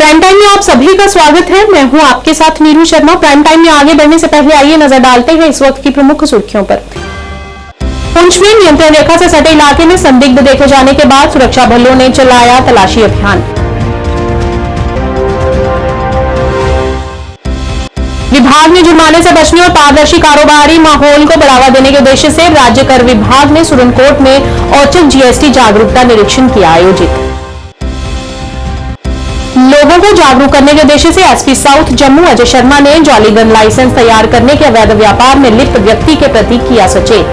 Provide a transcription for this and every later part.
Prime time में आप सभी का स्वागत है। मैं हूं आपके साथ नीरू शर्मा। प्राइम टाइम में आगे बढ़ने से पहले आइए नजर डालते हैं इस वक्त की प्रमुख सुर्खियों पर। पुंछ में नियंत्रण रेखा से सटे इलाके में संदिग्ध देखे जाने के बाद सुरक्षा बलों ने चलाया तलाशी अभियान। विभाग ने जुर्माने से बचने और पारदर्शी कारोबारी माहौल को बढ़ावा देने के उद्देश्य से राज्य कर विभाग ने सुरनकोट में औचक जीएसटी जागरूकता निरीक्षण किया आयोजित। लोगों को जागरूक करने के उद्देश्य से एसपी साउथ जम्मू अजय शर्मा ने जाली गन लाइसेंस तैयार करने के अवैध व्यापार में लिप्त व्यक्ति के प्रति किया सचेत।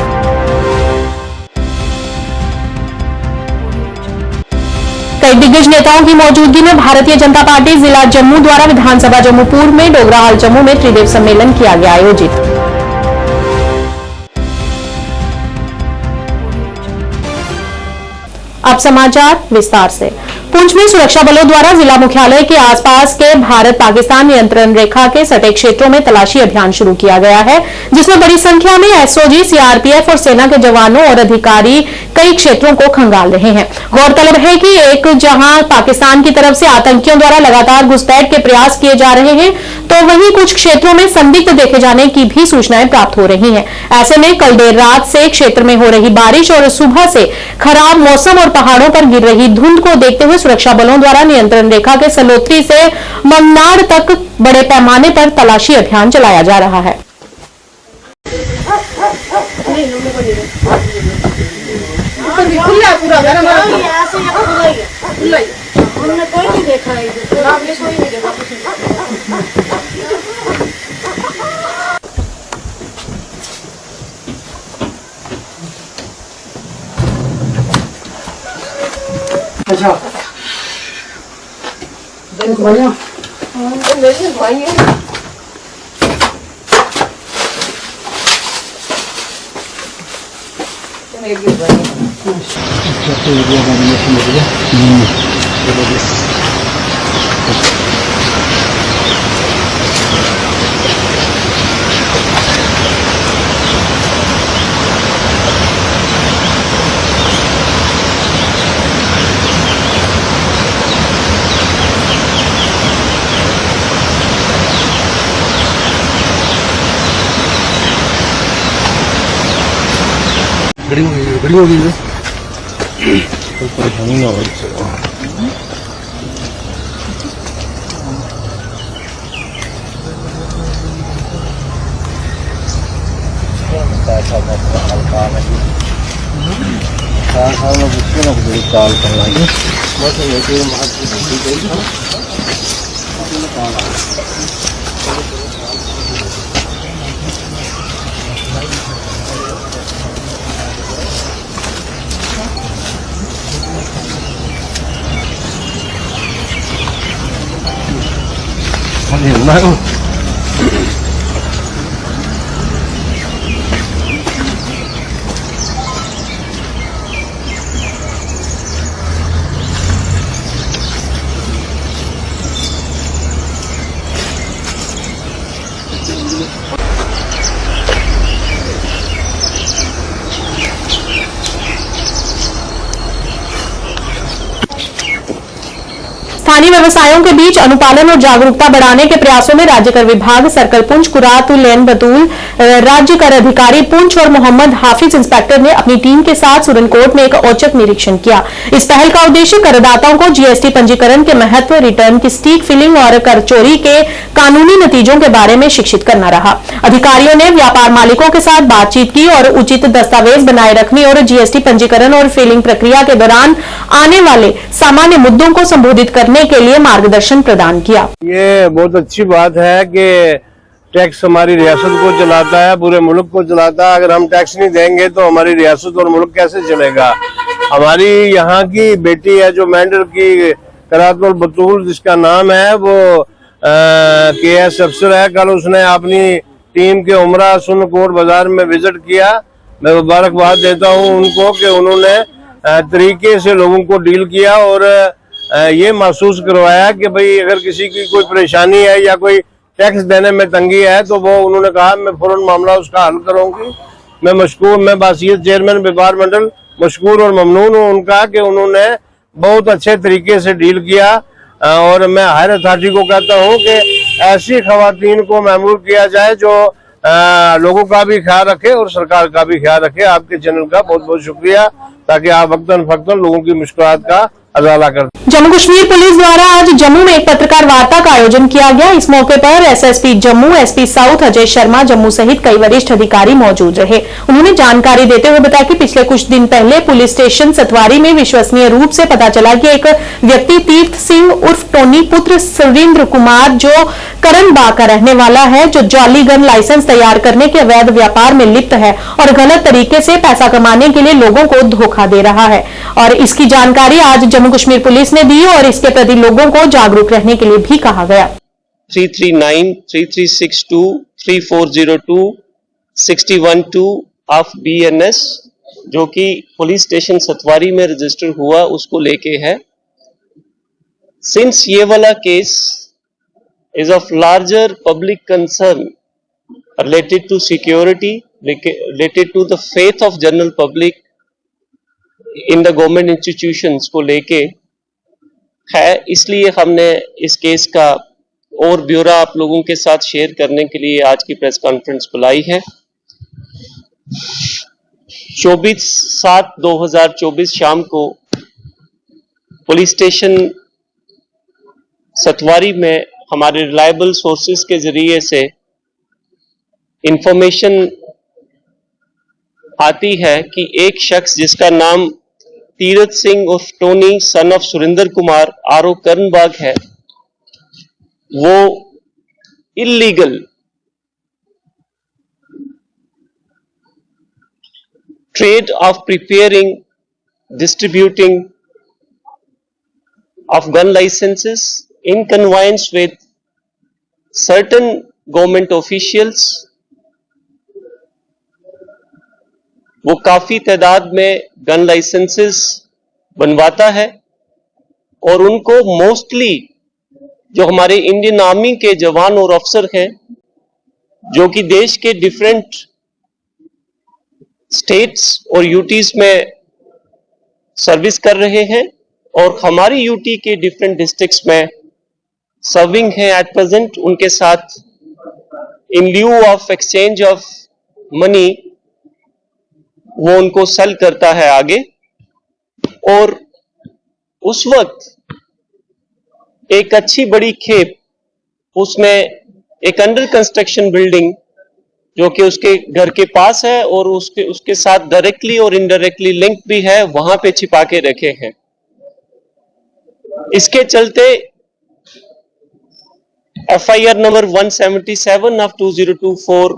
कई दिग्गज नेताओं की मौजूदगी में भारतीय जनता पार्टी जिला जम्मू द्वारा विधानसभा जम्मू पूर्व में डोगराहाल जम्मू में त्रिदेव सम्मेलन किया गया आयोजित। अब समाचार विस्तार से। पुंछ में सुरक्षा बलों द्वारा जिला मुख्यालय के आसपास के भारत पाकिस्तान नियंत्रण रेखा के सटे क्षेत्रों में तलाशी अभियान शुरू किया गया है, जिसमें बड़ी संख्या में एसओजी, सीआरपीएफ और सेना के जवानों और अधिकारी कई क्षेत्रों को खंगाल रहे हैं। गौरतलब है कि एक जहां पाकिस्तान की तरफ से आतंकियों द्वारा लगातार घुसपैठ के प्रयास किए जा रहे हैं, तो वहीं कुछ क्षेत्रों में संदिग्ध देखे जाने की भी सूचनाएं प्राप्त हो रही हैं। ऐसे में कल देर रात से क्षेत्र में हो रही बारिश और सुबह से खराब मौसम और पहाड़ों पर गिर रही धुंध को देखते हुए सुरक्षा बलों द्वारा नियंत्रण रेखा के सलोत्री से ममनाड़ तक बड़े पैमाने पर तलाशी अभियान चलाया जा रहा है। अच्छा भाइया मेरे भाई है मेरे भाई बड़ी हो गई तो परेशानी ना हो। बड़ी कॉल करना है bác. स्थानीय व्यवसायों के बीच अनुपालन और जागरूकता बढ़ाने के प्रयासों में राज्य कर विभाग सर्कल पुंछ, कुरात, लेन बतूल, राज्य कर अधिकारी पुंछ और मोहम्मद हाफिज इंस्पेक्टर ने अपनी टीम के साथ सुरनकोट में एक औचक निरीक्षण किया। इस पहल का उद्देश्य करदाताओं को जीएसटी पंजीकरण के महत्व, रिटर्न की स्टीक फिलिंग और कर चोरी के कानूनी नतीजों के बारे में शिक्षित करना रहा। अधिकारियों ने व्यापार मालिकों के साथ बातचीत की और उचित दस्तावेज बनाए रखने और जीएसटी पंजीकरण और फिलिंग प्रक्रिया के दौरान आने वाले सामान्य मुद्दों को संबोधित करने के लिए मार्गदर्शन प्रदान किया। ये बहुत अच्छी बात है कि टैक्स हमारी रियासत को चलाता है, पूरे मुल्क को चलाता है। अगर हम टैक्स नहीं देंगे तो हमारी रियासत और मुल्क कैसे चलेगा। हमारी यहाँ की बेटी है जो मेंढर की करातुल बतूल जिसका नाम है, वो केएस अफसर है। कल उसने अपनी टीम के उमरा सुरनकोट बाजार में विजिट किया। मैं मुबारकबाद देता हूँ उनको कि उन्होंने तरीके से लोगों को डील किया और ये महसूस करवाया कि भाई अगर किसी की कोई परेशानी है या कोई टैक्स देने में तंगी है तो वो उन्होंने कहा मैं फौरन मामला उसका हल करूंगी। मैं बासियत चेयरमैन व्यापार मंडल मशकूर और ममनून हूँ उनका कि उन्होंने बहुत अच्छे तरीके से डील किया और मैं हायर अथॉरिटी को कहता हूं कि ऐसी खवातीन को मामूर किया जाए जो लोगों का भी ख्याल रखे और सरकार का भी ख्याल रखे। आपके चैनल का बहुत बहुत शुक्रिया, ताकि आप वक्तन फक्तन लोगों की मुश्किलात का अजाला कर। जम्मू कश्मीर पुलिस द्वारा आज जम्मू में एक पत्रकार वार्ता का आयोजन किया गया। इस मौके पर SSP Jammu, SP south Ajay Sharma Jammu सहित कई वरिष्ठ अधिकारी मौजूद रहे। उन्होंने जानकारी देते हुए बताया कि पिछले कुछ दिन पहले पुलिस स्टेशन सतवारी में विश्वसनीय रूप से पता चला कि एक व्यक्ति तीर्थ सिंह उर्फ टोनी पुत्र सुरेंद्र कुमार, जो करण बाग का रहने वाला है, जो जॉली गन लाइसेंस तैयार करने के अवैध व्यापार में लिप्त है और गलत तरीके से पैसा कमाने के लिए लोगों को धोखा दे रहा है। और इसकी जानकारी आज जम्मू कश्मीर पुलिस ने दी और इसके प्रति लोगों को जागरूक रहने के लिए भी कहा गया। 339, 3362, 3402, 612 ऑफ BNS जो कि पुलिस स्टेशन सतवारी में रजिस्टर हुआ, उसको लेके है। सिंस ये वाला case is of larger public concern related to security, related to the faith of general public in the government institutions को लेके है, इसलिए हमने इस केस का और ब्यौरा आप लोगों के साथ शेयर करने के लिए आज की प्रेस कॉन्फ्रेंस बुलाई है। 24/7/2024 शाम को पुलिस स्टेशन सतवारी में हमारे रिलायबल सोर्सेज के जरिए से इंफॉर्मेशन आती है कि एक शख्स जिसका नाम तीरथ सिंह उर्फ Tony son of Surendra Kumar आरो कर्नबाग है, वो illegal trade off preparing, distributing of gun licenses in conveyance with certain government officials, वो काफी तादाद में गन लाइसेंसेस बनवाता है और उनको मोस्टली जो हमारे इंडियन आर्मी के जवान और अफसर हैं, जो कि देश के डिफरेंट स्टेट्स और यूटीज में सर्विस कर रहे हैं और हमारी यूटी के डिफरेंट डिस्ट्रिक्ट्स में सर्विंग है एट प्रेजेंट, उनके साथ in lieu of exchange of money वो उनको सेल करता है आगे। और उस वक्त एक अच्छी बड़ी खेप, उसमें एक अंडर कंस्ट्रक्शन बिल्डिंग जो कि उसके घर के पास है और उसके साथ डायरेक्टली और इनडायरेक्टली लिंक भी है, वहां पे छिपा के रखे हैं। इसके चलते FIR number 177 of 2024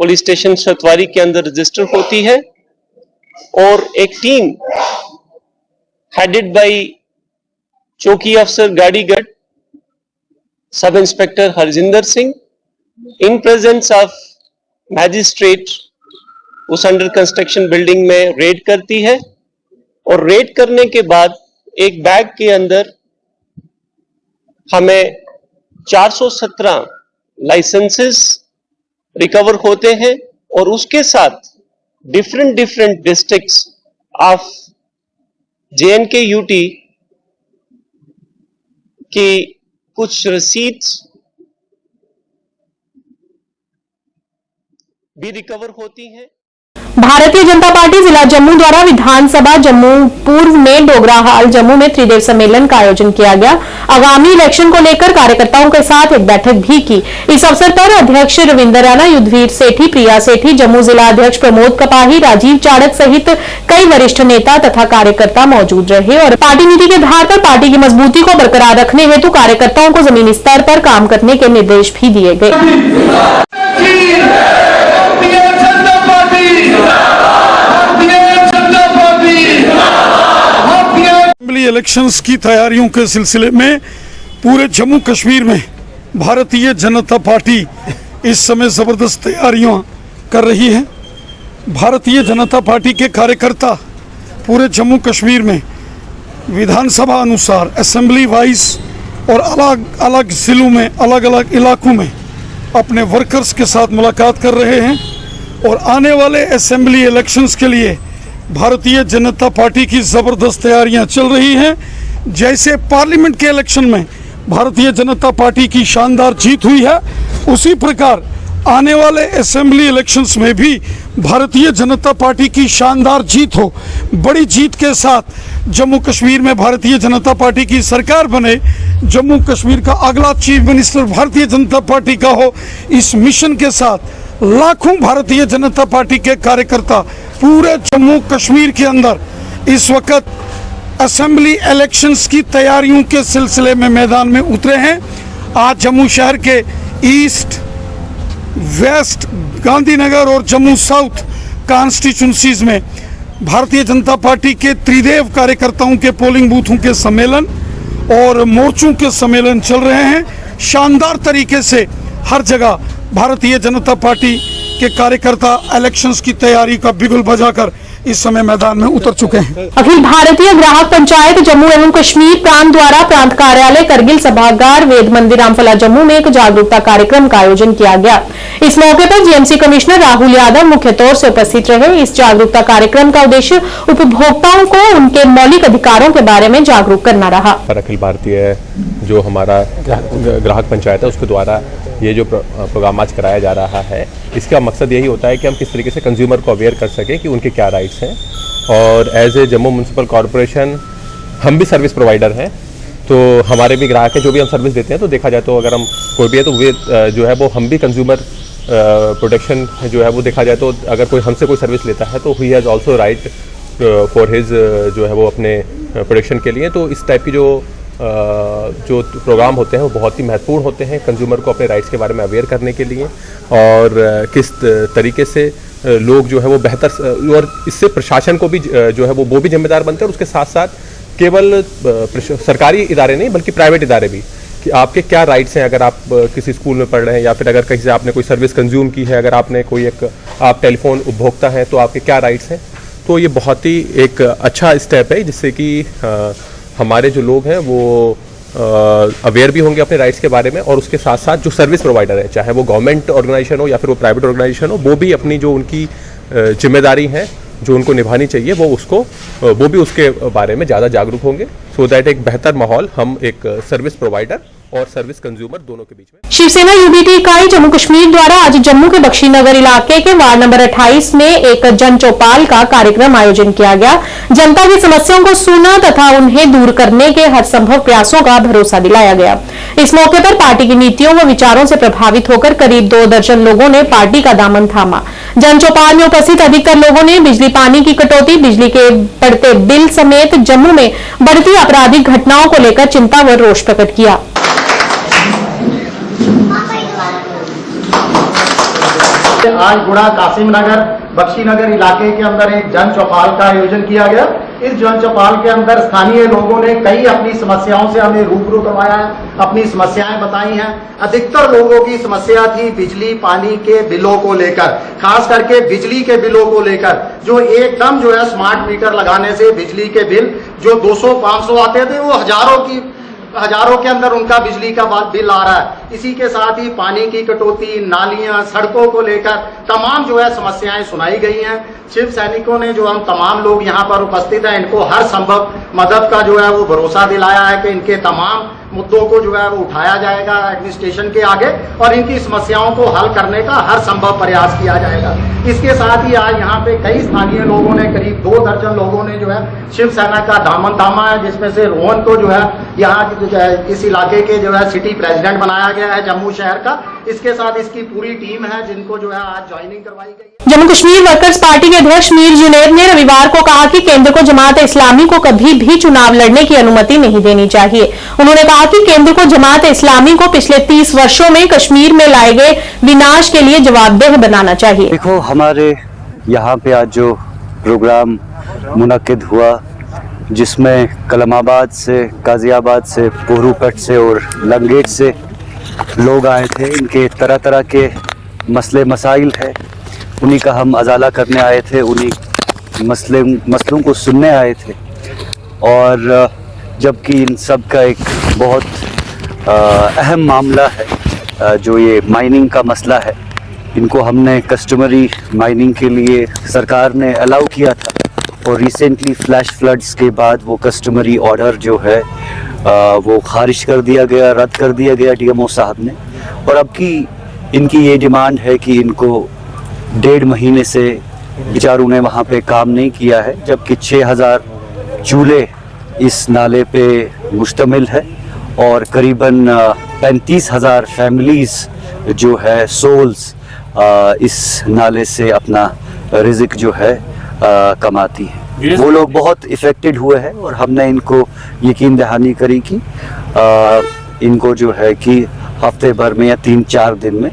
police station Satwari के अंदर रजिस्टर होती है और एक टीम हेडेड बाय चौकी अफसर Gadigarh sub inspector Harjinder Singh in presence of magistrate उस अंडर कंस्ट्रक्शन बिल्डिंग में रेड करती है और रेड करने के बाद एक बैग के अंदर हमें 417 लाइसेंसेस रिकवर होते हैं और उसके साथ different districts of JNK UT की कुछ रसीद्स भी रिकवर होती हैं। भारतीय जनता पार्टी जिला जम्मू द्वारा विधानसभा जम्मू पूर्व में डोगराहाल जम्मू में त्रिदेव सम्मेलन का आयोजन किया गया। आगामी इलेक्शन को लेकर कार्यकर्ताओं के साथ एक बैठक भी की। इस अवसर पर अध्यक्ष रविंदर राणा, युद्धवीर सेठी, प्रिया सेठी, जम्मू जिला अध्यक्ष प्रमोद कपाही, राजीव चाड़क सहित कई वरिष्ठ नेता तथा कार्यकर्ता मौजूद रहे और पार्टी नीति के आधार पर पार्टी की मजबूती को बरकरार रखने हेतु कार्यकर्ताओं को जमीनी स्तर पर काम करने के निर्देश भी दिए गए। असेंबली इलेक्शंस की तैयारियों के सिलसिले में पूरे जम्मू कश्मीर में भारतीय जनता पार्टी इस समय ज़बरदस्त तैयारियां कर रही है। भारतीय जनता पार्टी के कार्यकर्ता पूरे जम्मू कश्मीर में विधानसभा अनुसार असेंबली वाइज और अलग अलग ज़िलों में, अलग अलग इलाकों में अपने वर्कर्स के साथ मुलाकात कर रहे हैं और आने वाले असेंबली इलेक्शंस के लिए भारतीय जनता पार्टी की ज़बरदस्त तैयारियां चल रही हैं। जैसे पार्लियामेंट के इलेक्शन में भारतीय जनता पार्टी की शानदार जीत हुई है, उसी प्रकार आने वाले असेंबली इलेक्शंस में भी भारतीय जनता पार्टी की शानदार जीत हो। बड़ी जीत के साथ जम्मू कश्मीर में भारतीय जनता पार्टी की सरकार बने, जम्मू कश्मीर का अगला chief minister Bharatiya Janata party का हो। इस मिशन के साथ लाखों भारतीय जनता पार्टी के कार्यकर्ता पूरे जम्मू कश्मीर के अंदर इस वक्त असेंबली इलेक्शंस की तैयारियों के सिलसिले में मैदान में उतरे हैं। आज जम्मू शहर के ईस्ट, वेस्ट, गांधीनगर और जम्मू साउथ कॉन्स्टिट्यूंसीज में भारतीय जनता पार्टी के त्रिदेव कार्यकर्ताओं के पोलिंग बूथों के सम्मेलन और मोर्चों के सम्मेलन चल रहे हैं। शानदार तरीके से हर जगह भारतीय जनता पार्टी के कार्यकर्ता इलेक्शंस की तैयारी का बिगुल बजाकर इस समय मैदान में उतर चुके हैं। अखिल भारतीय ग्राहक पंचायत जम्मू एवं कश्मीर प्रांत द्वारा प्रांत कार्यालय करगिल सभागार वेद मंदिर रामफला जम्मू में एक जागरूकता कार्यक्रम का आयोजन किया गया। इस मौके पर जीएमसी कमिश्नर राहुल यादव मुख्य तौर से उपस्थित रहे। इस जागरूकता कार्यक्रम का उद्देश्य उपभोक्ताओं को उनके मौलिक अधिकारों के बारे में जागरूक करना रहा। अखिल भारतीय जो हमारा ग्राहक पंचायत है उसके द्वारा ये जो प्रोग्राम आज कराया जा रहा है, इसका मकसद यही होता है कि हम किस तरीके से कंज्यूमर को अवेयर कर सकें कि उनके क्या राइट्स हैं। और as a Jammu municipal corporation हम भी सर्विस प्रोवाइडर हैं, तो हमारे भी ग्राहक हैं जो भी हम सर्विस देते हैं। तो देखा जाए तो अगर हम कोई भी है तो वे जो है वो हम भी कंज्यूमर प्रोटेक्शन जो है वो देखा जाए तो अगर कोई हमसे कोई सर्विस लेता है तो he has also right for his जो है वो अपने प्रोटेक्शन के लिए। तो इस टाइप की जो प्रोग्राम होते हैं वो बहुत ही महत्वपूर्ण होते हैं कंज्यूमर को अपने राइट्स के बारे में अवेयर करने के लिए, और किस तरीके से लोग जो है वो बेहतर, और इससे प्रशासन को भी जो है वो भी जिम्मेदार बनते हैं। और उसके साथ साथ केवल सरकारी इदारे नहीं बल्कि प्राइवेट इदारे भी, कि आपके क्या राइट्स हैं। अगर आप किसी स्कूल में पढ़ रहे हैं या फिर अगर कहीं से आपने कोई सर्विस कंज्यूम की है, अगर आपने कोई आप टेलीफोन उपभोक्ता हैं तो आपके क्या राइट्स हैं। तो ये बहुत ही एक अच्छा स्टेप है जिससे कि हमारे जो लोग हैं वो अवेयर भी होंगे अपने राइट्स के बारे में, और उसके साथ साथ जो सर्विस प्रोवाइडर है, चाहे वो गवर्नमेंट ऑर्गेनाइजेशन हो या फिर वो प्राइवेट ऑर्गेनाइजेशन हो, वो भी अपनी जो उनकी जिम्मेदारी है जो उनको निभानी चाहिए वो भी उसके बारे में ज़्यादा जागरूक होंगे, सो दैट एक बेहतर माहौल हम एक सर्विस प्रोवाइडर और सर्विस कंज्यूमर दोनों के बीच में। शिवसेना यूबीटी इकाई जम्मू कश्मीर द्वारा आज जम्मू के बख्शीनगर इलाके के वार्ड नंबर 28 में एक जन चौपाल का कार्यक्रम आयोजन किया गया। जनता की समस्याओं को सुना तथा उन्हें दूर करने के हर संभव प्रयासों का भरोसा दिलाया गया। इस मौके पर पार्टी की नीतियों व विचारों से प्रभावित होकर करीब 2 दर्जन लोगों ने पार्टी का दामन थामा। जन चौपाल में उपस्थित अधिकतर लोगों ने बिजली पानी की कटौती, बिजली के बढ़ते बिल समेत जम्मू में बढ़ती आपराधिक घटनाओं को लेकर चिंता व रोष प्रकट किया। आज गुड़ा कासिम नगर बख्शीनगर इलाके के अंदर एक जन चौपाल का आयोजन किया गया। इस जन चौपाल के अंदर स्थानीय लोगों ने कई अपनी समस्याओं से हमें रूबरू करवाया है, अपनी समस्याएं बताई हैं। अधिकतर लोगों की समस्या थी बिजली पानी के बिलों को लेकर, खास करके बिजली के बिलों को लेकर, जो एकदम जो है स्मार्ट मीटर लगाने से बिजली के बिल जो 200-500 आते थे वो हजारों के अंदर उनका बिजली का बिल आ रहा है। इसी के साथ ही पानी की कटौती, नालियां, सड़कों को लेकर तमाम जो है समस्याएं सुनाई गई हैं। शिव सैनिकों ने जो हम तमाम लोग यहाँ पर उपस्थित हैं इनको हर संभव मदद का जो है वो भरोसा दिलाया है कि इनके तमाम मुद्दों को जो है वो उठाया जाएगा एडमिनिस्ट्रेशन के आगे और इनकी समस्याओं को हल करने का हर संभव प्रयास किया जाएगा। इसके साथ ही आज यहाँ पे कई स्थानीय लोगों ने, करीब 2 दर्जन लोगों ने जो है शिवसेना का दामन थामा है, जिसमें से रोहन को जो है यहाँ इस इलाके के जो है सिटी प्रेसिडेंट बनाया गया है जम्मू शहर का। इसके साथ इसकी पूरी टीम है जिनको जो है आज ज्वाइनिंग करवाई गई है। जम्मू कश्मीर वर्कर्स पार्टी के अध्यक्ष मीर जुनैद ने रविवार को कहा कि केंद्र को जमात इस्लामी को कभी भी चुनाव लड़ने की अनुमति नहीं देनी चाहिए। उन्होंने कहा कि केंद्र को जमात इस्लामी को पिछले 30 वर्षों में कश्मीर में लाए गए विनाश के लिए जवाबदेह बनाना चाहिए। देखो, हमारे यहाँ पे आज जो प्रोग्राम मुनक्किद हुआ जिसमें कलमाबाद से, गाजियाबाद से, पोहरूपट से और लंगेट से लोग आए थे, इनके तरह तरह के मसले मसाइल है, उन्हीं का हम अजाला करने आए थे, उन्हीं मसलों को सुनने आए थे। और जबकि इन सब का एक बहुत अहम मामला है जो ये माइनिंग का मसला है, इनको हमने कस्टमरी माइनिंग के लिए सरकार ने अलाउ किया था, और रिसेंटली फ्लैश फ्लड्स के बाद वो कस्टमरी ऑर्डर जो है वो खारिज कर दिया गया, रद्द कर दिया गया डीएमओ साहब ने। और अब की इनकी ये डिमांड है कि इनको 1.5 महीने से बेचारों ने वहाँ पे काम नहीं किया है, जबकि 6000 चूल्हे इस नाले पे मुश्तमिल है और करीबन 35,000 फैमिलीज़ जो है सोल्स इस नाले से अपना रिज़्क जो है कमाती है। वो लोग बहुत इफ़ेक्टेड हुए हैं और हमने इनको यकीन दहानी करी कि इनको जो है कि हफ्ते भर में या 3-4 दिन में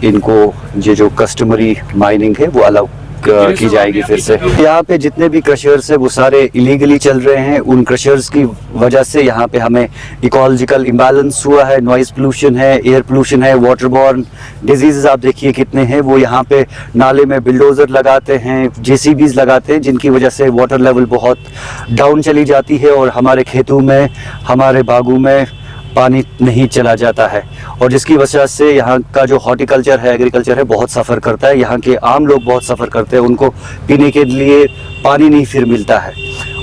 इनको ये जो कस्टमरी माइनिंग है वो अलाउ की जाएगी फिर से। यहाँ पे जितने भी क्रशर्स है वो सारे इलीगली चल रहे हैं। उन क्रशर्स की वजह से यहाँ पे हमें इकोलॉजिकल इम्बैलेंस हुआ है, नॉइज पोल्यूशन है, एयर पोल्यूशन है, वाटरबॉर्न डिजीज़ आप देखिए कितने हैं। वो यहाँ पे नाले में बिल्डोज़र लगाते हैं, जेसीबीज लगाते हैं, जिनकी वजह से वाटर लेवल बहुत डाउन चली जाती है और हमारे खेतों में, हमारे बागों में पानी नहीं चला जाता है और जिसकी वजह से यहाँ का जो हॉर्टिकल्चर है, एग्रीकल्चर है, बहुत सफ़र करता है। यहाँ के आम लोग बहुत सफ़र करते हैं, उनको पीने के लिए पानी नहीं फिर मिलता है।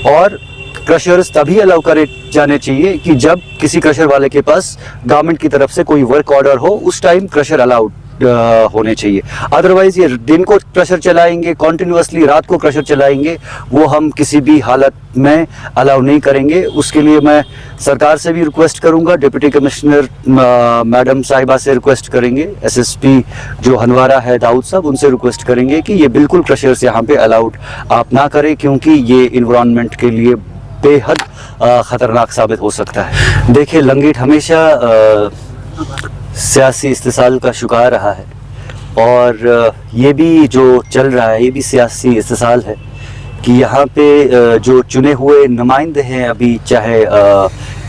और क्रशर्स तभी अलाउ करे जाने चाहिए कि जब किसी क्रशर वाले के पास गवर्नमेंट की तरफ से कोई वर्क ऑर्डर हो, उस टाइम क्रशर अलाउड होने चाहिए। अदरवाइज ये दिन को क्रशर चलाएंगे, कॉन्टिन्यूसली रात को क्रशर चलाएंगे, वो हम किसी भी हालत में अलाउ नहीं करेंगे। उसके लिए मैं सरकार से भी रिक्वेस्ट करूंगा, डिप्टी कमिश्नर मैडम साहिबा से रिक्वेस्ट करेंगे, एसएसपी जो हनवारा है दाऊद साहब, उनसे रिक्वेस्ट करेंगे कि ये बिल्कुल क्रशर्स यहाँ पे अलाउड आप ना करें, क्योंकि ये इन्वायरमेंट के लिए बेहद ख़तरनाक साबित हो सकता है। देखिए, लंगेट हमेशा सियासी इस्तिसाल का शिकार रहा है और ये भी जो चल रहा है ये भी सियासी इस्तिसाल है कि यहाँ पे जो चुने हुए नुमाइंदे हैं, अभी चाहे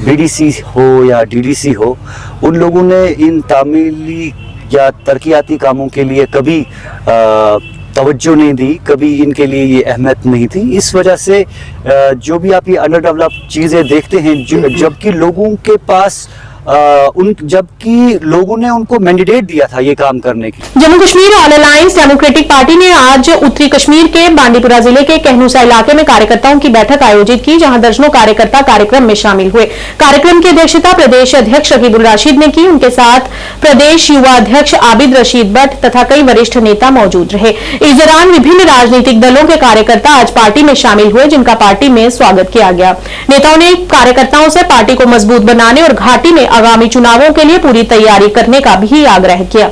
बीडीसी हो या डीडीसी हो, उन लोगों ने इन तामीली या तरक्याती कामों के लिए कभी तवज्जो नहीं दी, कभी इनके लिए ये अहमियत नहीं थी। इस वजह से जो भी आप ये अंडर डेवलप्ड चीज़ें देखते हैं, जबकि लोगों के पास जबकि लोगों ने उनको मैंडेट दिया था ये काम करने की। Jammu Kashmir all alliance democratic party ने आज उत्तरी कश्मीर के बांडीपुरा जिले के कहनूसा इलाके में कार्यकर्ताओं की बैठक आयोजित की, जहां दर्जनों कार्यकर्ता कार्यक्रम में शामिल हुए। कार्यक्रम की अध्यक्षता प्रदेश अध्यक्ष रकीबुल राशिद ने की। उनके साथ प्रदेश युवा अध्यक्ष आबिद रशीद भट्ट तथा कई वरिष्ठ नेता मौजूद रहे। इस दौरान विभिन्न राजनीतिक दलों के कार्यकर्ता आज पार्टी में शामिल हुए, जिनका पार्टी में स्वागत किया गया। नेताओं ने कार्यकर्ताओं से पार्टी को मजबूत बनाने और घाटी में आगामी चुनावों के लिए पूरी तैयारी करने का भी आग्रह किया।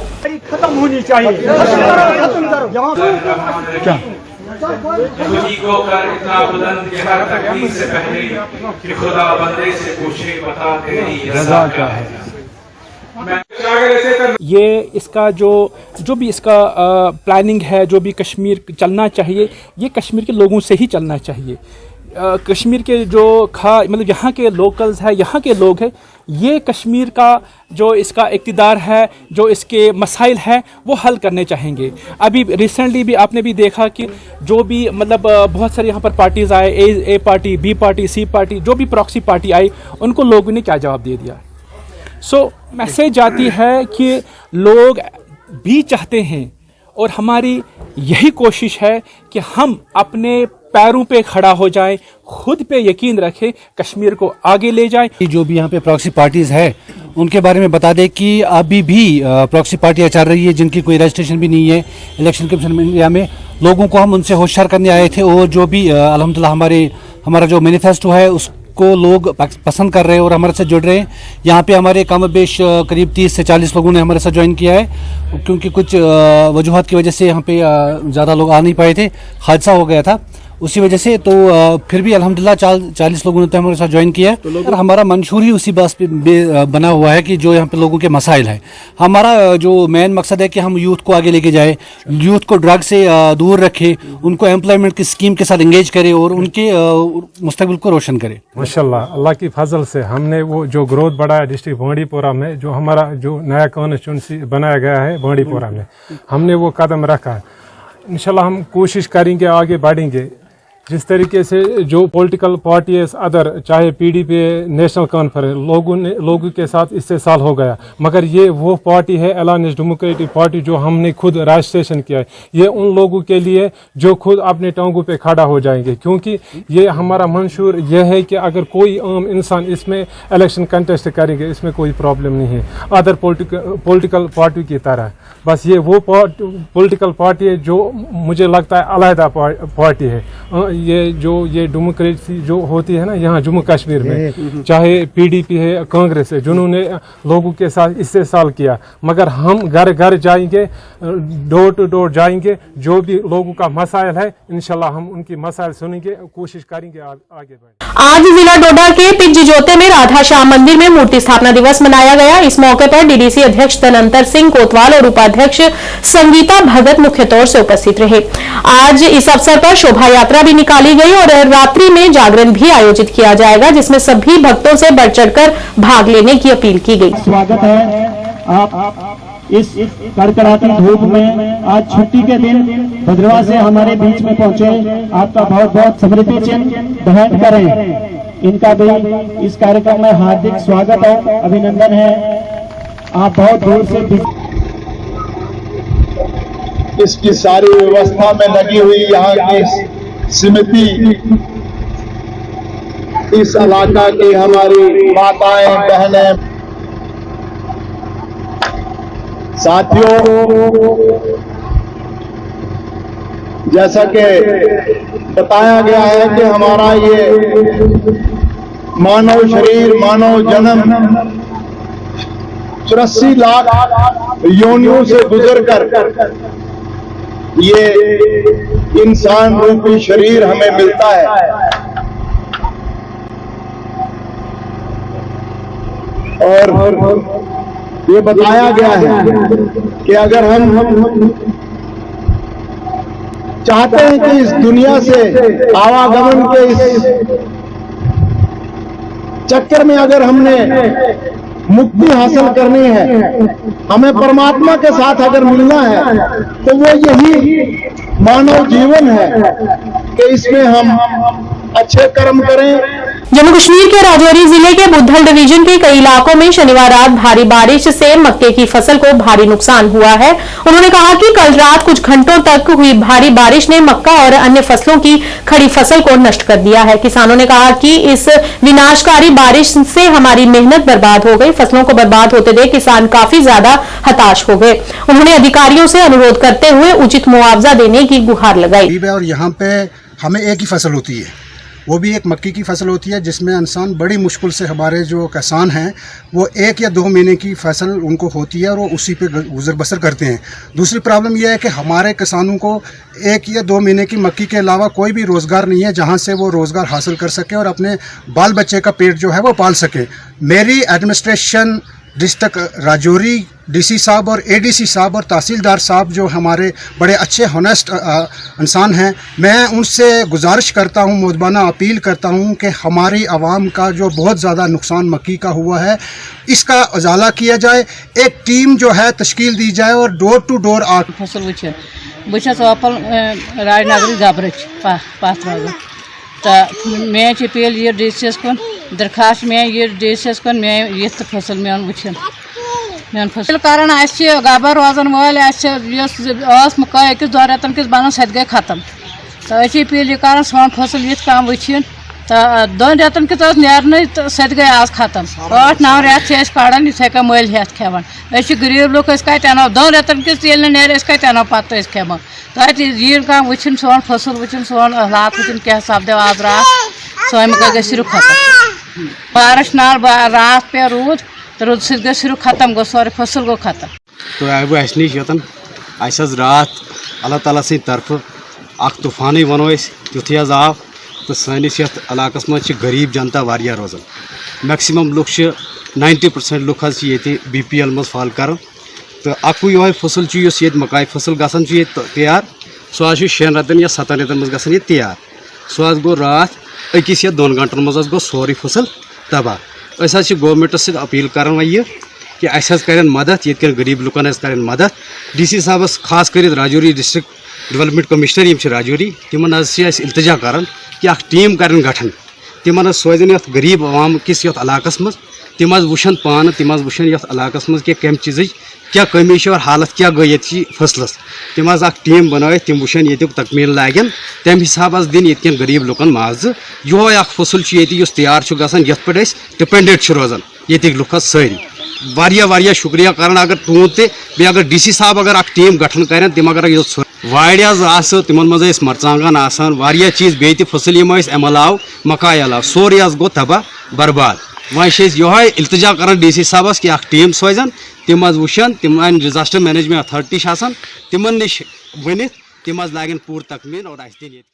खत्म होनी चाहिए। खुदी को कर इतना बुलंद कि हर तकलीफ से पहले कि खुदा बंदे से पूछे बता तेरी रज़ा क्या है। ये इसका जो भी इसका प्लानिंग है, जो भी कश्मीर चलना चाहिए, ये कश्मीर के लोगों से ही चलना चाहिए। कश्मीर के जो मतलब यहाँ के लोकल्स है, यहाँ के लोग हैं, ये कश्मीर का जो इसका इक़्तिदार है, जो इसके मसाइल हैं, वो हल करने चाहेंगे। अभी रिसेंटली भी आपने भी देखा कि जो भी मतलब बहुत सारे यहाँ पर पार्टीज़ आए, ए पार्टी, बी पार्टी, सी पार्टी, जो भी प्रॉक्सी पार्टी आई, उनको लोगों ने क्या जवाब दे दिया। सो मैसेज आती है कि लोग भी चाहते हैं और हमारी यही कोशिश है कि हम अपने पैरों पे खड़ा हो जाएं, खुद पे यकीन रखें, कश्मीर को आगे ले जाएं। जो भी यहाँ पे प्रॉक्सी पार्टीज़ है उनके बारे में बता दें कि अभी भी प्रॉक्सी पार्टियाँ चल रही है जिनकी कोई रजिस्ट्रेशन भी नहीं है। इलेक्शन कमीशन इंडिया में लोगों को हम उनसे होशियार करने आए थे और जो भी अल्हम्दुलिल्लाह हमारा जो मैनिफेस्टो है उसको लोग पसंद कर रहे हैं और हमारे साथ जुड़ रहे हैं। यहाँ पे हमारे कम बेश करीब 30 से 40 लोगों ने हमारे साथ ज्वाइन किया है, क्योंकि कुछ वजूहात की वजह से यहाँ पे ज़्यादा लोग आ नहीं पाए थे, हादसा हो गया था उसी वजह से। तो फिर भी अल्हम्दुलिल्लाह 40 लोगों ने तो हमारे साथ ज्वाइन किया। तो हमारा मंशूर ही उसी बात पे बना हुआ है कि जो यहाँ पे लोगों के मसाइल हैं, हमारा जो मेन मकसद है कि हम यूथ को आगे लेके जाए, यूथ को ड्रग से दूर रखे, उनको एम्प्लॉयमेंट की स्कीम के साथ इंगेज करे और उनके मुस्तकबिल को रोशन करे। माशाल्लाह, अल्लाह की फजल से हमने वो जो ग्रोथ बढ़ाया डिस्ट्रिक्ट बांडीपुरा में, जो हमारा जो नया कॉन्स्टिट्यूंसी बनाया गया है बांडीपुरा में, हमने वो कदम रखा। इंशाल्लाह हम कोशिश करेंगे, आगे बढ़ेंगे जिस तरीके से जो पॉलिटिकल पार्टीज अदर चाहे पीडीपी नेशनल कॉन्फ्रेंस लोगों के साथ इससे साल हो गया, मगर ये वो पार्टी है अलायंस डेमोक्रेटिक पार्टी जो हमने खुद रजिस्ट्रेशन किया है। ये उन लोगों के लिए जो खुद अपने टांगों पे खड़ा हो जाएंगे, क्योंकि ये हमारा मंशूर यह है कि अगर कोई आम इंसान इसमें इलेक्शन कंटेस्ट करेंगे इसमें कोई प्रॉब्लम नहीं है अदर पॉलिटिकल पार्टी की तरह। बस ये वो पॉलिटिकल पार्टी है जो मुझे लगता है अलहदा पार्टी है। ये डेमोक्रेसी जो होती है ना यहाँ जम्मू कश्मीर में, चाहे पीडीपी है कांग्रेस है, जिन्होंने लोगों के साथ इससे साल किया, मगर हम घर घर जाएंगे, डोर टू डोर जाएंगे, जो भी लोगों का मसाइल है इंशाल्लाह हम उनकी मसाइल सुनेंगे, कोशिश करेंगे आगे बढ़े। आज जिला डोडा के पिज्जीजोते में राधा श्याम मंदिर में मूर्ति स्थापना दिवस मनाया गया। इस मौके पर डीडीसी अध्यक्ष धनंतर सिंह कोतवाल और उपाध्यक्ष संगीता भगत मुख्य तौर से उपस्थित रहे। आज इस अवसर पर शोभा यात्रा भी निकाली गई और रात्रि में जागरण भी आयोजित किया जाएगा, जिसमें सभी भक्तों से बढ़ चढ़कर भाग लेने की अपील की गई। स्वागत है आप इस कड़कड़ाती धूप में आज छुट्टी के दिन भद्रवा से हमारे बीच में पहुंचे। आपका बहुत बहुत स्मृति चिन्ह भेंट करें। इनका भी इस कार्यक्रम में हार्दिक स्वागत है, अभिनंदन है। आप बहुत दूर से इसकी सारी व्यवस्था में लगी हुई यहाँ की समिति, इस इलाका की हमारी माताएं बहनें, साथियों, जैसा कि बताया गया है कि हमारा ये मानव शरीर, मानव जन्म 84 लाख योनियों से गुजरकर ये इंसान रूपी शरीर हमें मिलता है। और ये बताया गया है कि अगर हम चाहते हैं कि इस दुनिया से आवागमन के इस चक्कर में अगर हमने मुक्ति हासिल करनी है, हमें परमात्मा के साथ अगर मिलना है, तो वो यही मानव जीवन है कि इसमें हम अच्छे कर्म करें। जम्मू कश्मीर के राजौरी जिले के बुद्धल डिवीजन के कई इलाकों में शनिवार रात भारी बारिश से मक्के की फसल को भारी नुकसान हुआ है। उन्होंने कहा कि कल रात कुछ घंटों तक हुई भारी बारिश ने मक्का और अन्य फसलों की खड़ी फसल को नष्ट कर दिया है। किसानों ने कहा कि इस विनाशकारी बारिश से हमारी मेहनत बर्बाद हो गई। फसलों को बर्बाद होते देख किसान काफी ज्यादा हताश हो गए। उन्होंने अधिकारियों से अनुरोध करते हुए उचित मुआवजा देने की गुहार लगाई। और यहाँ पे हमें एक ही फसल होती है, वो भी एक मक्की की फसल होती है, जिसमें इंसान बड़ी मुश्किल से, हमारे जो किसान हैं वो 1 या 2 महीने की फसल उनको होती है और वो उसी पे गुजर बसर करते हैं। दूसरी प्रॉब्लम यह है कि हमारे किसानों को 1 या 2 महीने की मक्की के अलावा कोई भी रोज़गार नहीं है जहां से वो रोज़गार हासिल कर सके और अपने बाल बच्चे का पेट जो है वो पाल सके। मेरी एडमिनिस्ट्रेशन डिस्ट्रिक्ट राजौरी डीसी साहब और एडीसी साहब और तहसीलदार साहब जो हमारे बड़े अच्छे हॉनेस्ट इंसान हैं, मैं उनसे गुजारिश करता हूं, मुदबाना अपील करता हूं कि हमारी आवाम का जो बहुत ज़्यादा नुकसान मक्की का हुआ है, इसका उजाला किया जाए, एक टीम जो है तश्कील दी जाए और डोर टू डोर फसल वुचन बस ओपल राजनगर गबर पथ रोजान तो मे अपील ये डीसी कुन दरखास्त मे ये डीसी कुन मे ये फसल मेन वुचन मेन फसल करान गबर रोजान वल मक्का अकिस 2 रेतन किस बन सह गई खत्म तो अपील कर सोन फसल ये कम वुचन तो 2 रेतन किस नेरन तो सह गई आज खत्म 8-9 रेत कड़ान इथे मल हेत खेवान गरीब लुक कत अनो 2 रेतन किस नेर कत अनो पत्त खेमो तो यीन कम वुचन सोन फसल वुचन सोन हालात वुचन क्या सपदो आज रात सोन मक्का गई सिर्फ खत्म बारिश नाल रात पे रूद तो रूद सत गई सिर्फ खत्म गो सारे फसल गो खत्म तो अब अस नश योतन रात अल्लाह ताला सद तरफ अख तूफान वनो तुथ आव तो सैनिस इलाकस मज गरीब जनता वारिया रोजान मैक्सिमम लुक 90% लुक ये BPL मज फॉल कर तो अकु ये फसल ये मकाई फसल गसान तैयार सह 6 रेतन या 7 रेतन मज गसान ये तैयार सह गो रात 1 या 2 घंटन मज गो सोरे फसल तबाह अस गवर्नमेंटस से अपील कर ये कि अस कर मदद ये गरीब लुकन कर मदद DC साहबस खास कर Rajouri district development commissioner Rajouri तिमन इल्तजा करान कि टीम कर गठन तिमन सोजन ये गरीब अवाम किस इलाकस मज तिम वुशन पान तिम वुशन इलाकस मज कि कम चीज़ क्या कमी और हालत क्या गई ये फसलस तिम टीम बन तिम वुशन ये तकमील लागन तम हिसाब दिन ये गरीब लुकन माज यो फसल तैयार ग पे डिपेंडेंट रोजान ये लुक सारी वारिया शुक्रिया कर अगर तुंद ते अगर DC साहब अगर टीम गठन कर तम अगर तिमन मज मरचांगन आसान वारिया चीज़ बे फसल यम अम अलाव मकाई अलाव सोरे गो तबाह बर्बाद वह योहे इल्तजा कर DC साहबस कि टीम सोजन तिम वुशन तिम डिजास्टर मैनेजमेंट अथॉरिटी तिमन निश वन तिम लागन पूर तकमील और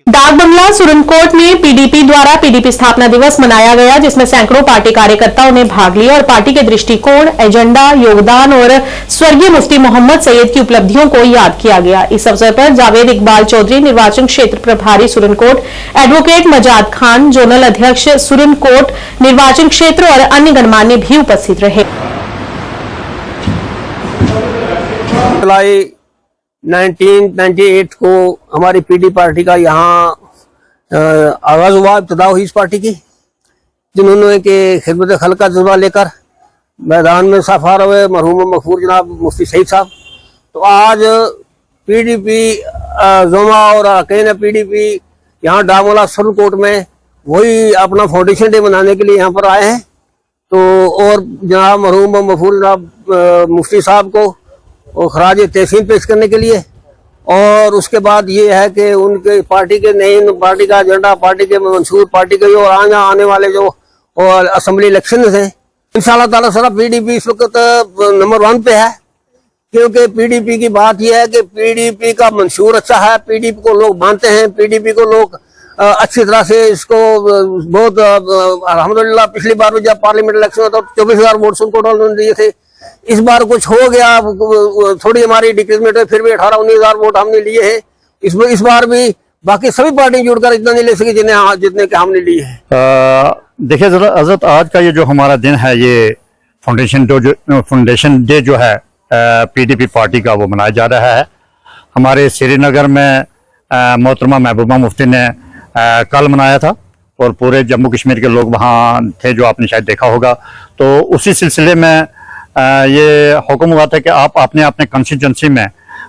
डाक बंगला सुरनकोट में PDP द्वारा PDP स्थापना दिवस मनाया गया, जिसमें सैकड़ों पार्टी कार्यकर्ताओं ने भाग लिया और पार्टी के दृष्टिकोण, एजेंडा, योगदान और स्वर्गीय मुफ्ती मोहम्मद सैयद की उपलब्धियों को याद किया गया। इस अवसर पर जावेद इकबाल चौधरी, निर्वाचन क्षेत्र प्रभारी सुरनकोट, एडवोकेट मजाद खान, जोनल अध्यक्ष सुरनकोट निर्वाचन क्षेत्र और अन्य गणमान्य भी उपस्थित रहे। 1998 को हमारी PD पार्टी का यहाँ आगाज हुआ, इब्तदा हुई इस पार्टी की, जिन्होंने के खिदमत खल्क का जज्बा लेकर मैदान में सफार हुए मरहूम मगफूर जनाब मुफ्ती सईद साहब। तो आज PDP जोमा और अरकान PDP यहाँ डाक बंगला सुरनकोट में वही अपना फाउंडेशन डे मनाने के लिए यहाँ पर आए हैं। तो और जनाब मरहूम मगफूर जनाब मुफ्ती साहब को और खराज तहसीन पेश करने के लिए, और उसके बाद ये है कि उनके पार्टी के नई पार्टी का एजेंडा, पार्टी के मंशूर, पार्टी के और आने वाले जो और असम्बली इलेक्शन हैं, इंशाल्लाह ताला सारा PDP इस वक्त नंबर 1 पे है। क्योंकि PDP की बात यह है कि PDP का मंशूर अच्छा है, PDP को लोग मानते हैं, PDP को लोग अच्छी तरह से इसको बहुत अल्हम्दुलिल्लाह पिछली बार जब पार्लियामेंट इलेक्शन हुआ तो 24,000 वोट उनको दिए थे। इस बार कुछ हो गया, थोड़ी हमारी डिक्रीजमेंट है, फिर भी 18-19,000 वोट हमने लिए हैं। इस बार भी बाकी सभी पार्टी जुड़कर इतना नहीं ले सकी जितने के हमने लिए हैं। देखिए जरा हजरत, आज का ये जो हमारा दिन है, ये फाउंडेशन डे जो है PDP पार्टी का, वो मनाया जा रहा है। हमारे श्रीनगर में मोहतरमा महबूबा मुफ्ती ने कल मनाया था और पूरे जम्मू कश्मीर के लोग वहाँ थे, जो आपने शायद देखा होगा। तो उसी सिलसिले में ये हुक्म हुआ था कि आप अपने अपने कंस्टिट्यूंसी में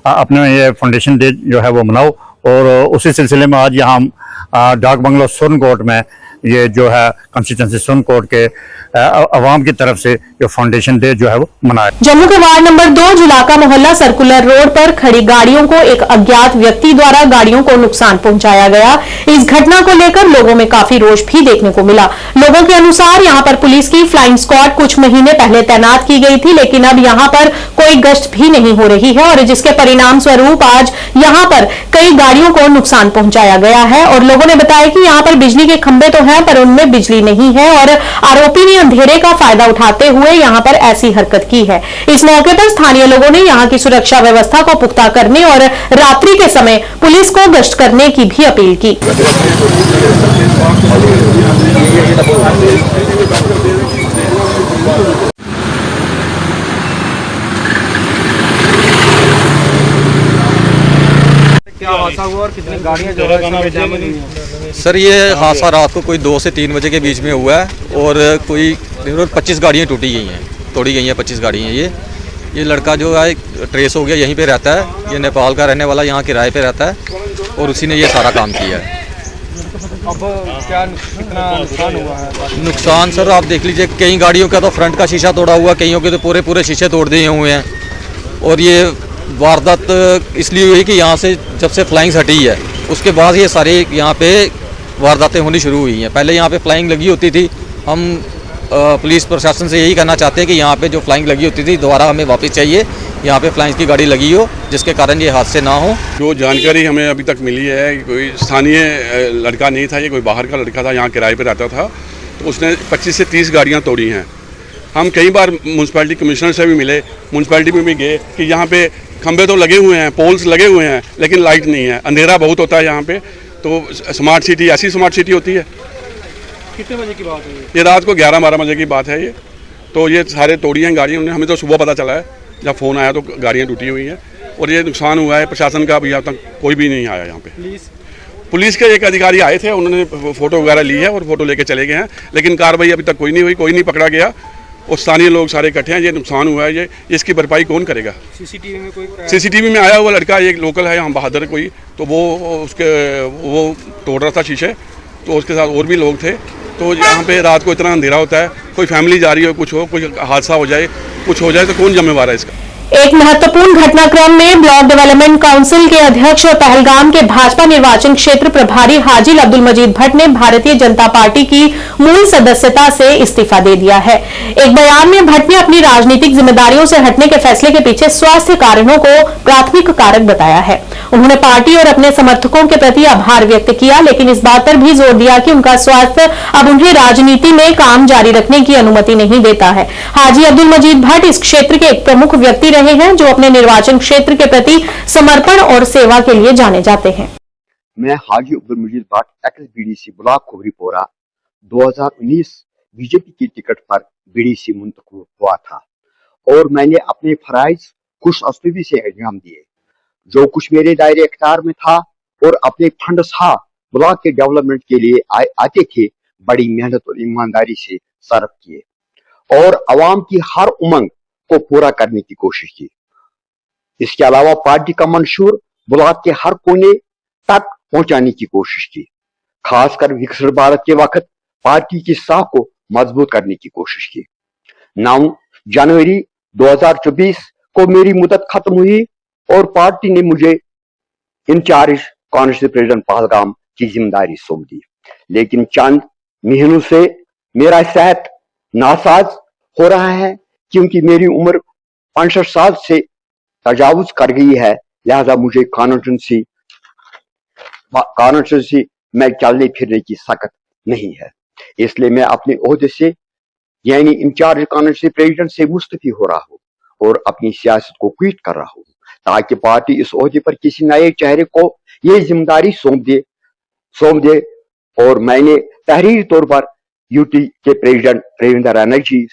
अपने ये फाउंडेशन डे जो है वो मनाओ, और उसी सिलसिले में आज यहाँ डाक बंगला सुरनकोट में ये जो है कंस्टिट्यूंसी सुरनकोट के अवाम की तरफ से जो फाउंडेशन डे जो है वो मनाया। जम्मू के वार्ड नंबर 2 जुलाका मोहल्ला सर्कुलर रोड पर खड़ी गाड़ियों को एक अज्ञात व्यक्ति द्वारा गाड़ियों को नुकसान पहुंचाया गया। इस घटना को लेकर लोगों में काफी रोष भी देखने को मिला। लोगों के अनुसार यहां पर पुलिस की फ्लाइंग स्क्वाड कुछ महीने पहले तैनात की गई थी, लेकिन अब यहां पर कोई गश्त भी नहीं हो रही है, और जिसके परिणाम स्वरूप आज यहां पर कई गाड़ियों को नुकसान पहुंचाया गया है। और लोगों ने बताया कि यहां पर बिजली के खंभे तो हैं, पर उनमें बिजली नहीं है, और आरोपी ने अंधेरे का फायदा उठाते हुए यहां पर ऐसी हरकत की है। इस मौके पर स्थानीय लोगों ने यहां की सुरक्षा व्यवस्था को पुख्ता करने और रात्रि के समय पुलिस को गश्त करने की भी अपील की। क्या हादसा हुआ और कितनी गाड़ियां जो है? सर ये हादसा रात को कोई 2 से 3 बजे के बीच में हुआ है, और कोई 25 गाड़ियाँ टूटी गई हैं, तोड़ी गई हैं 25 गाड़ियाँ। ये लड़का जो है ट्रेस हो गया, यहीं पे रहता है, ये नेपाल का रहने वाला, यहाँ किराए पे रहता है, और उसी ने ये सारा काम किया है। अब क्या कितना नुकसान हुआ है? नुकसान सर आप देख लीजिए, कई गाड़ियों का तो फ्रंट का शीशा तोड़ा हुआ, कईयों के तो पूरे शीशे तोड़ दिए हुए हैं। और ये वारदात इसलिए हुई कि यहाँ से जब से फ्लाइंग हटी है, उसके बाद ये सारे यहाँ पे वारदातें होनी शुरू हुई हैं। पहले यहाँ पे फ्लाइंग लगी होती थी। हम पुलिस प्रशासन से यही कहना चाहते हैं कि यहाँ पे जो फ्लाइंग लगी होती थी दोबारा हमें वापस चाहिए, यहाँ पे फ्लाइंग की गाड़ी लगी हो, जिसके कारण ये हादसे ना हो। जो जानकारी हमें अभी तक मिली है, कोई स्थानीय लड़का नहीं था, ये कोई बाहर का लड़का था, यहाँ किराए पे रहता था, तो उसने 25 से 30 गाड़ियाँ तोड़ी हैं। हम कई बार म्यूनसिपैलिटी कमिश्नर से भी मिले, म्यूनसिपैलिटी में भी गए कि यहाँ पे खंबे तो लगे हुए हैं, पोल्स लगे हुए हैं, लेकिन लाइट नहीं है, अंधेरा बहुत होता है यहाँ पे। तो स्मार्ट सिटी ऐसी स्मार्ट सिटी होती है। कितने बजे की बात है ये रात को 11-12 बजे की बात है। ये तो ये सारे तोड़ी हैं गाड़ियाँ। हमें तो सुबह पता चला है, जब फ़ोन आया तो गाड़ियाँ टूटी हुई हैं। और ये नुकसान हुआ है। प्रशासन का अभी तक कोई भी नहीं आया यहाँ पे। पुलिस के एक अधिकारी आए थे, उन्होंने फ़ोटो वगैरह ली है और फोटो लेके चले गए हैं, लेकिन कार्रवाई अभी तक कोई नहीं हुई, कोई नहीं पकड़ा गया और स्थानीय लोग सारे इकट्ठे हैं। ये नुकसान हुआ है, ये इसकी भरपाई कौन करेगा? सीसीटीवी में आया हुआ लड़का एक लोकल है यहाँ बहादुर कोई, तो वो तोड़ रहा था शीशे, तो उसके साथ और भी लोग थे। तो यहाँ पे रात को इतना अंधेरा होता है, कोई फैमिली जा रही हो, कुछ हो, कोई हादसा हो जाए, कुछ हो जाए तो कौन जिम्मेवार है इसका? एक महत्वपूर्ण घटनाक्रम में ब्लॉक डेवलपमेंट काउंसिल के अध्यक्ष और पहलगाम के भाजपा निर्वाचन क्षेत्र प्रभारी हाजी अब्दुल मजीद भट्ट ने भारतीय जनता पार्टी की मूल सदस्यता से इस्तीफा दे दिया है। एक बयान में भट्ट ने अपनी राजनीतिक जिम्मेदारियों से हटने के फैसले के पीछे स्वास्थ्य कारणों को प्राथमिक कारक बताया है। उन्होंने पार्टी और अपने समर्थकों के प्रति आभार व्यक्त किया, लेकिन इस बात पर भी जोर दिया कि उनका स्वास्थ्य अब उन्हें राजनीति में काम जारी रखने की अनुमति नहीं देता है। हाजी अब्दुल मजीद भट्ट इस क्षेत्र के एक प्रमुख व्यक्ति रहे हैं जो अपने निर्वाचन क्षेत्र के प्रति समर्पण और सेवा के लिए जाने जाते हैं। मैं Haji Abdul Majeed Bhat ex BDC block Khobripora 2019 BJP की टिकट पर बीडीसी मुंतखब हुआ था और मैंने अपने फराइज खुशअस्लूबी से अंजाम दिए। जो कुछ मेरे दायरे इख्तियार में था और अपने फंड ब्लॉक के डेवलपमेंट के लिए आते थे, बड़ी मेहनत और ईमानदारी से सर्व किए और अवाम की हर उमंग को पूरा करने की कोशिश की। इसके अलावा पार्टी का मंशूर ब्लॉक के हर कोने तक पहुंचाने की कोशिश की। खासकर विकसित भारत के वक्त पार्टी की साख को मजबूत करने की कोशिश की। 9 जनवरी 2024 को मेरी मुद्दत खत्म हुई और पार्टी ने मुझे इंचार्ज कांग्रेस प्रेसिडेंट पहलगाम की जिम्मेदारी सौंप दी, लेकिन चंद महीनों से मेरा सेहत नासाज हो रहा है क्योंकि मेरी उम्र 65 साल से तजावुज कर गई है। लिहाजा मुझे कॉन्स्टिट्यूंसी में चलने फिरने की सकत नहीं है, इसलिए मैं अपने ओहदे से यानी इंचार्ज कॉन्स्टिट्यूंसी प्रेसिडेंट से मुस्तफी हो रहा हूँ और अपनी सियासत को क्विट कर रहा हूँ ताकि पार्टी इस ओहदे पर किसी नए चेहरे को ये जिम्मेदारी सौंप दे। और मैंने तहरीरी तौर पर यूटी के प्रेसिडेंट रविंद्र बनर्जी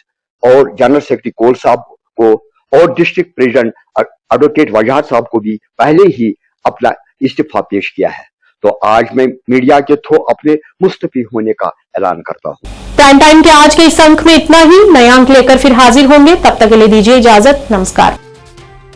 और जनरल सेक्रेटरी कोल साहब को और डिस्ट्रिक्ट प्रेसिडेंट एडवोकेट वजाहत साहब को भी पहले ही अपना इस्तीफा पेश किया है। तो आज मैं मीडिया के थ्रू अपने मुस्तफी होने का ऐलान करता हूँ। प्राइम टाइम के आज के इस अंक में इतना ही। नए अंक लेकर फिर हाजिर होंगे, तब तक के लिए दीजिए इजाजत। नमस्कार।